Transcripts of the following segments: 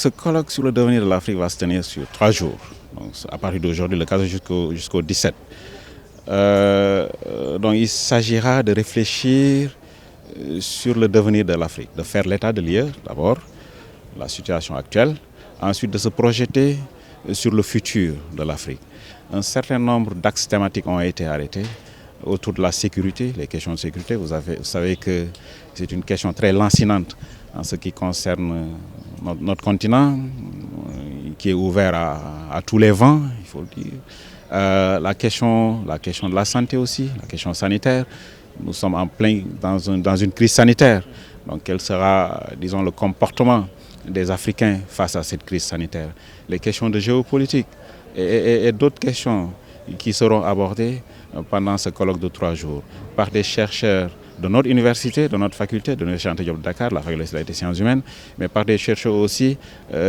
ce colloque sur le devenir de l'Afrique va se tenir sur 3 jours. Donc, à partir d'aujourd'hui, le 15 jusqu'au 17. Donc il s'agira de réfléchir sur le devenir de l'Afrique, de faire l'état de lieu d'abord, la situation actuelle, ensuite de se projeter sur le futur de l'Afrique. Un certain nombre d'axes thématiques ont été arrêtés autour de la sécurité, les questions de sécurité. Vous savez que c'est une question très lancinante en ce qui concerne notre continent, qui est ouvert à tous les vents, il faut le dire. La question de la santé aussi, la question sanitaire. Nous sommes en plein dans une crise sanitaire. Donc quel sera, disons, le comportement des Africains face à cette crise sanitaire? Les questions de géopolitique et d'autres questions qui seront abordées pendant ce colloque de 3 jours par des chercheurs de notre université, de notre faculté, de l'Université Anta Diop de Dakar, la faculté des sciences humaines, mais par des chercheurs aussi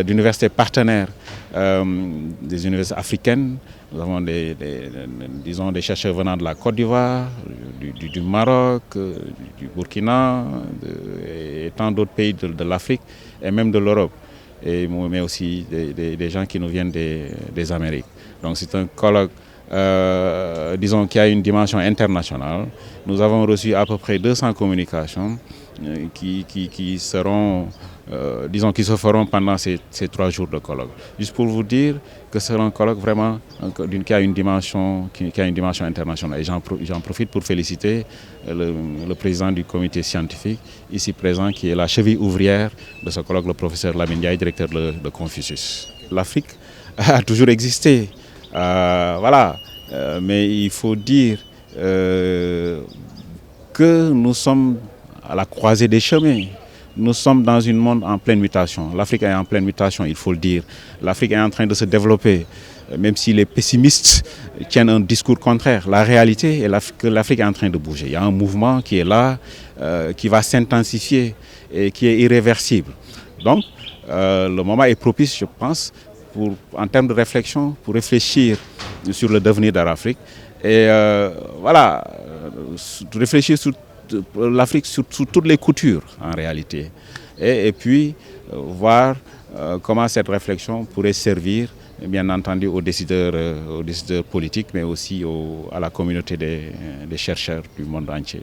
d'universités partenaires, des universités africaines. Nous avons des chercheurs venant de la Côte d'Ivoire, du Maroc, du Burkina, et tant d'autres pays de l'Afrique et même de l'Europe, mais aussi des gens qui nous viennent des Amériques. Donc c'est un colloque disons, qui a une dimension internationale. Nous avons reçu à peu près 200 communications qui seront, disons, qui se feront pendant ces 3 jours de colloque. Juste pour vous dire que c'est un colloque vraiment qui a une dimension internationale. Et j'en profite pour féliciter le président du comité scientifique ici présent, qui est la cheville ouvrière de ce colloque, le professeur Lamine Ndiaye, directeur de Confucius. L'Afrique a toujours existé. Voilà, mais il faut dire que nous sommes à la croisée des chemins. Nous sommes dans un monde en pleine mutation. L'Afrique est en pleine mutation, il faut le dire. L'Afrique est en train de se développer, même si les pessimistes tiennent un discours contraire. La réalité est que l'Afrique est en train de bouger. Il y a un mouvement qui est là, qui va s'intensifier et qui est irréversible. Donc, le moment est propice, je pense, en termes de réflexion, pour réfléchir sur le devenir de l'Afrique et voilà, réfléchir sur l'Afrique sous toutes les coutures en réalité et puis voir comment cette réflexion pourrait servir bien entendu aux décideurs politiques, mais aussi à la communauté des chercheurs du monde entier.